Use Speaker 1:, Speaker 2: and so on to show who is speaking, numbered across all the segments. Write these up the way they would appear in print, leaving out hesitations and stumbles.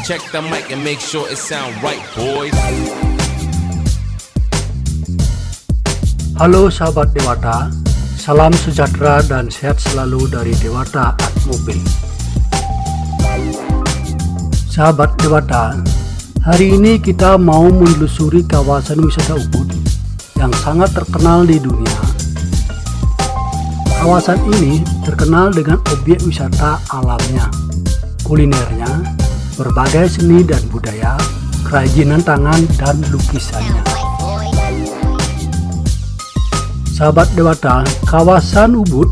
Speaker 1: Check the mic and make sure it sound right, boys.
Speaker 2: Halo sahabat Dewata, salam sejahtera dan sehat selalu dari Dewata Atmobil. Sahabat Dewata, hari ini kita mau menelusuri kawasan wisata Ubud yang sangat terkenal di dunia. Kawasan ini terkenal dengan objek wisata alamnya, kulinernya, berbagai seni dan budaya, kerajinan tangan dan lukisannya. Sahabat Dewata, kawasan Ubud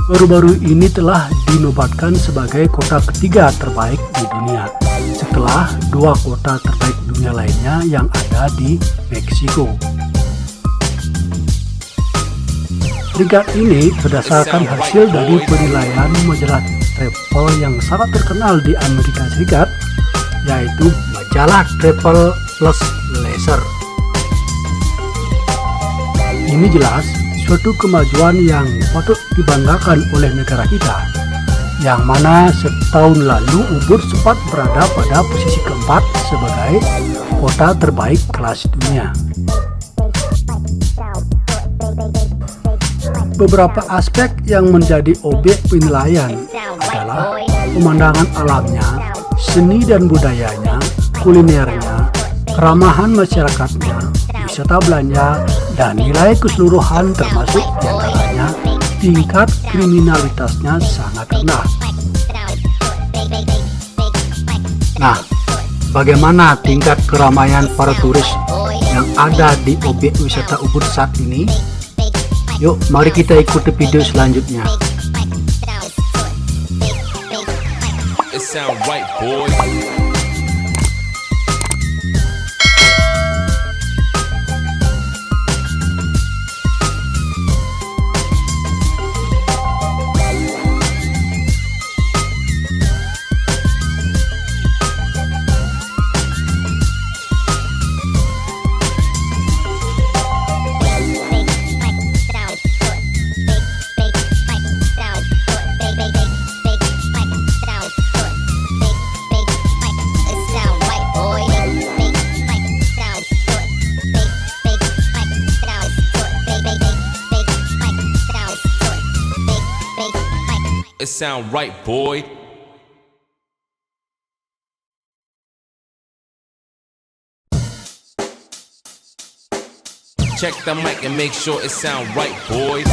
Speaker 2: baru-baru ini telah dinobatkan sebagai kota ketiga terbaik di dunia setelah dua kota terbaik dunia lainnya yang ada di Meksiko. Peringkat ini berdasarkan hasil dari penilaian majalah travel yang sangat terkenal di Amerika Serikat, yaitu majalah Travel Plus Leisure. Ini jelas suatu kemajuan yang patut dibanggakan oleh negara kita, yang mana setahun lalu Ubud sempat berada pada posisi keempat sebagai kota terbaik kelas dunia. Beberapa aspek yang menjadi objek penilaian adalah pemandangan alamnya, seni dan budayanya, kulinernya, keramahan masyarakatnya, wisata belanja, dan nilai keseluruhan termasuk diantaranya tingkat kriminalitasnya sangat rendah. Nah, bagaimana tingkat keramaian para turis yang ada di objek wisata Ubud saat ini? Yuk, mari kita ikuti video selanjutnya.
Speaker 1: It sound right, boys. It sound right, boy. Check the mic and make sure it sound right, boys.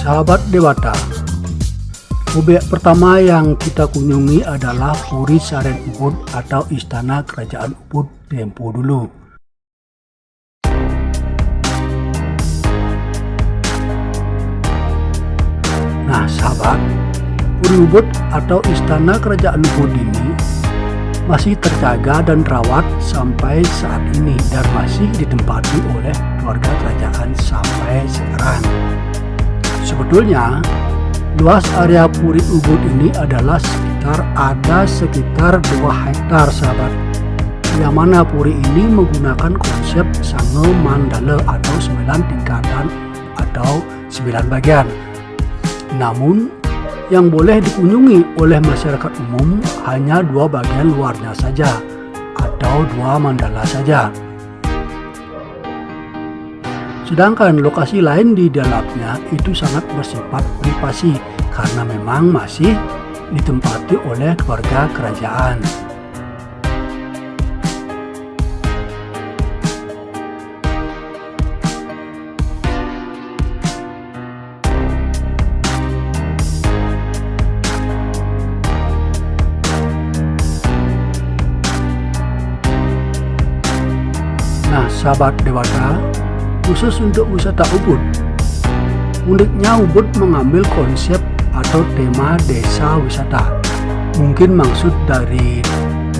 Speaker 2: Sahabat Dewata, objek pertama yang kita kunjungi adalah Puri Saren Ubud atau Istana Kerajaan Ubud tempo dulu. Nah sahabat, Puri Ubud atau Istana Kerajaan Ubud ini masih terjaga dan terawat sampai saat ini dan masih ditempati oleh keluarga kerajaan sampai sekarang. Sebetulnya, luas area Puri Ubud ini adalah sekitar 2 hektar sahabat. Yang mana Puri ini menggunakan konsep Sange Mandala atau 9 tingkatan atau 9 bagian. Namun, yang boleh dikunjungi oleh masyarakat umum hanya 2 bagian luarnya saja atau 2 mandala saja. Sedangkan lokasi lain di dalamnya itu sangat bersifat privasi karena memang masih ditempati oleh keluarga kerajaan. Nah, sahabat Dewata, khusus untuk wisata Ubud, uniknya Ubud mengambil konsep atau tema desa wisata. Mungkin maksud dari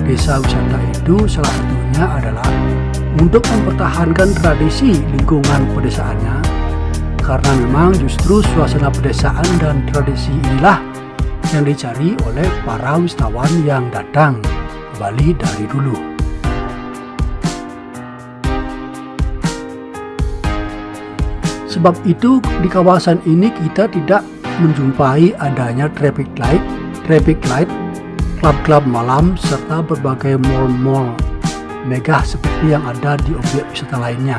Speaker 2: desa wisata itu salah satunya adalah untuk mempertahankan tradisi lingkungan pedesaannya, karena memang justru suasana pedesaan dan tradisi inilah yang dicari oleh para wisatawan yang datang ke Bali dari dulu. Sebab itu di kawasan ini kita tidak menjumpai adanya traffic light, klub-klub malam, serta berbagai mall-mall megah seperti yang ada di objek wisata lainnya.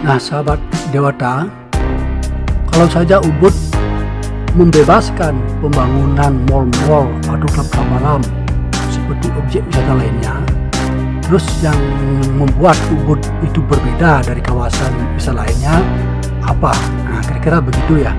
Speaker 2: Nah sahabat Dewata, kalau saja Ubud membebaskan pembangunan mall-mall atau klub-klub malam seperti objek wisata lainnya, terus yang membuat Ubud itu berbeda dari kawasan wisata lainnya apa? Nah kira-kira begitu ya.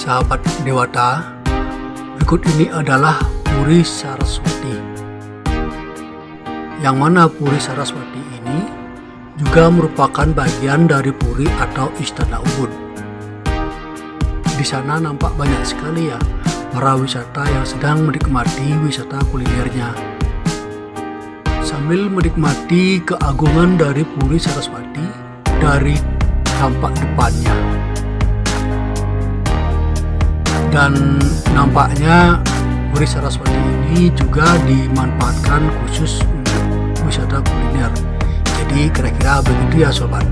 Speaker 2: Sahabat Dewata, berikut ini adalah Puri Saraswati. Yang mana Puri Saraswati ini juga merupakan bagian dari Puri atau Istana Ubud. Di sana nampak banyak sekali ya para wisata yang sedang menikmati wisata kulinernya, sambil menikmati keagungan dari Puri Saraswati dari tampak depannya. Dan nampaknya Puri Saraswati ini juga dimanfaatkan khusus untuk wisata kuliner. Jadi kira-kira begitu ya sobat.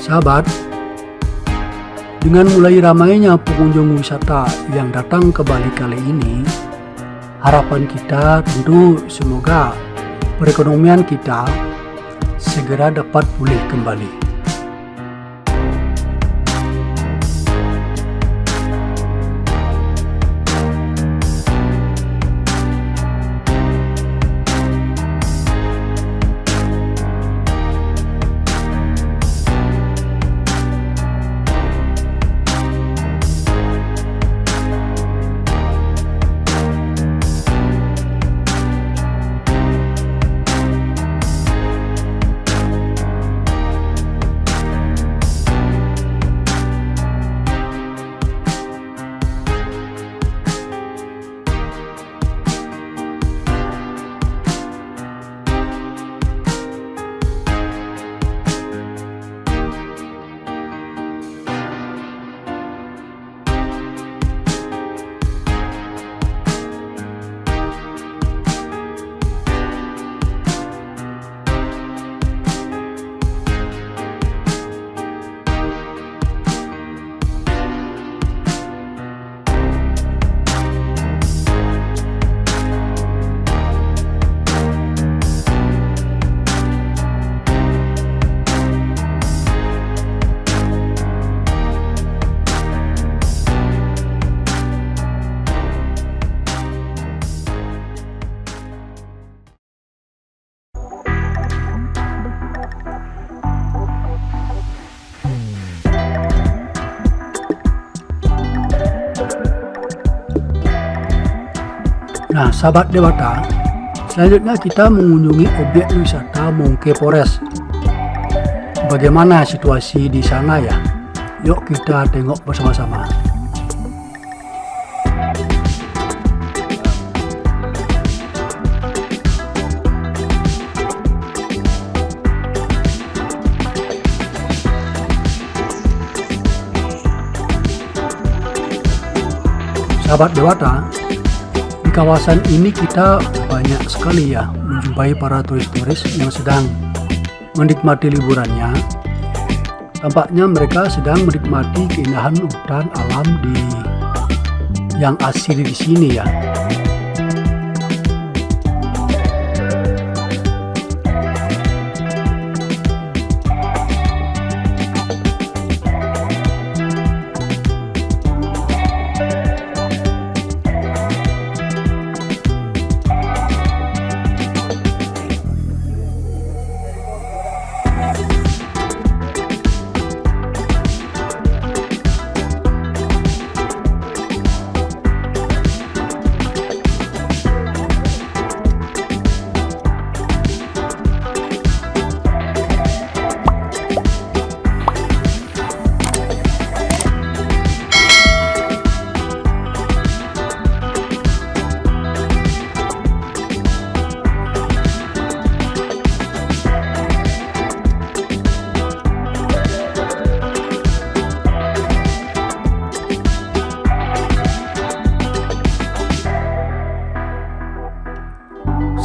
Speaker 2: Sahabat, dengan mulai ramainya pengunjung wisata yang datang ke Bali kali ini, Harapan kita tentu semoga perekonomian kita segera dapat pulih kembali. Nah, sahabat Dewata, selanjutnya kita mengunjungi objek wisata Mongke Forest. Bagaimana situasi di sana ya? Yuk kita tengok bersama-sama. Sahabat Dewata, di kawasan ini kita banyak sekali ya menjumpai para turis-turis yang sedang menikmati liburannya. Tampaknya mereka sedang menikmati keindahan hutan alam yang asli di sini ya.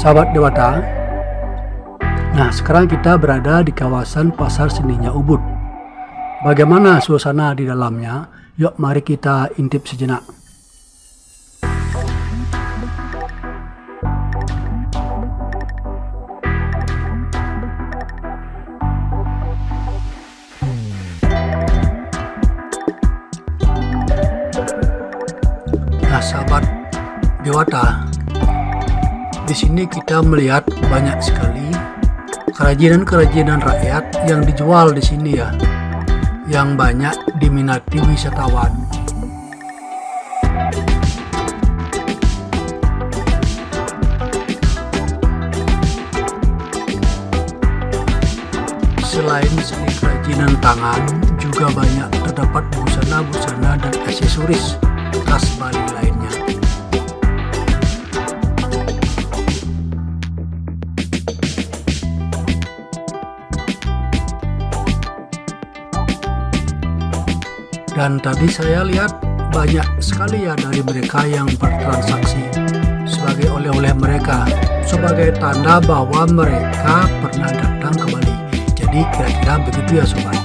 Speaker 2: Sahabat Dewata, nah sekarang kita berada di kawasan Pasar Seninya Ubud. Bagaimana suasana di dalamnya? Yuk mari kita intip sejenak. Nah sahabat Dewata, di sini kita melihat banyak sekali kerajinan-kerajinan rakyat yang dijual di sini ya, yang banyak diminati wisatawan. Selain seni kerajinan tangan, juga banyak terdapat busana-busana dan aksesoris khas Bali lainnya. Dan tadi saya lihat banyak sekali ya dari mereka yang bertransaksi sebagai oleh-oleh mereka, sebagai tanda bahwa mereka pernah datang ke Bali. Jadi kira-kira begitu ya sobat.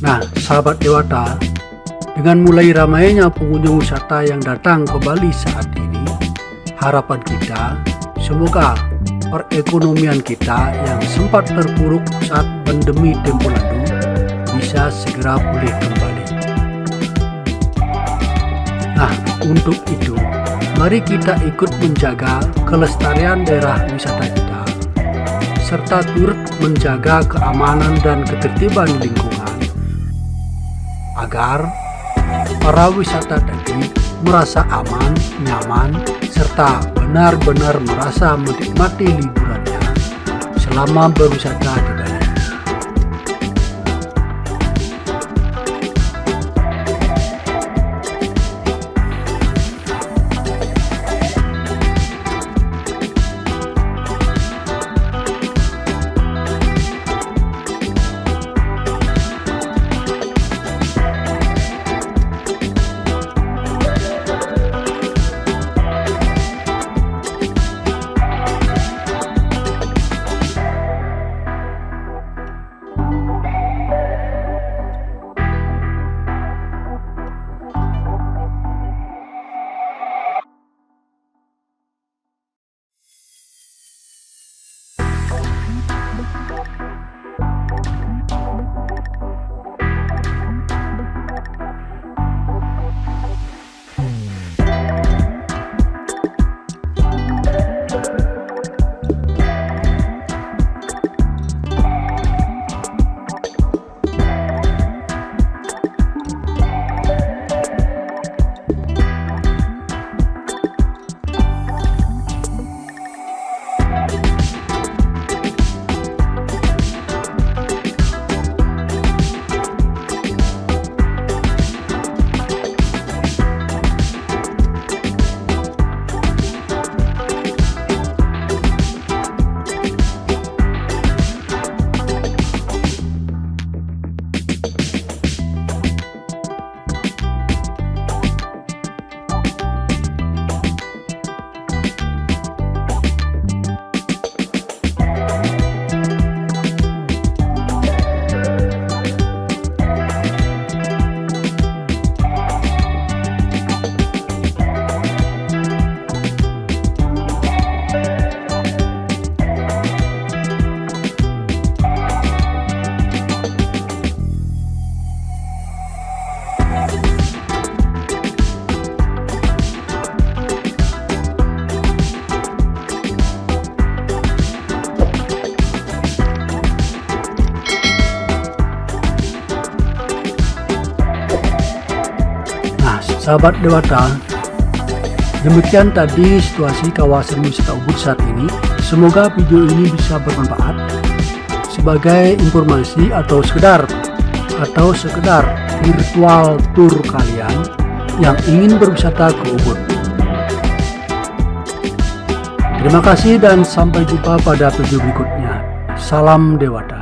Speaker 2: Nah, sahabat Dewata, dengan mulai ramainya pengunjung wisata yang datang ke Bali saat ini, harapan kita semoga perekonomian kita yang sempat terpuruk saat pandemi tempo lalu bisa segera pulih kembali. Nah, untuk itu, mari kita ikut menjaga kelestarian daerah wisata kita, serta turut menjaga keamanan dan ketertiban lingkungan, agar para wisata tadi merasa aman, nyaman, serta benar-benar merasa menikmati liburannya selama berwisata di Bali. Sahabat Dewata, demikian tadi situasi kawasan wisata Ubud saat ini. Semoga video ini bisa bermanfaat sebagai informasi atau sekedar virtual tour kalian yang ingin berwisata ke Ubud. Terima kasih dan sampai jumpa pada video berikutnya. Salam Dewata.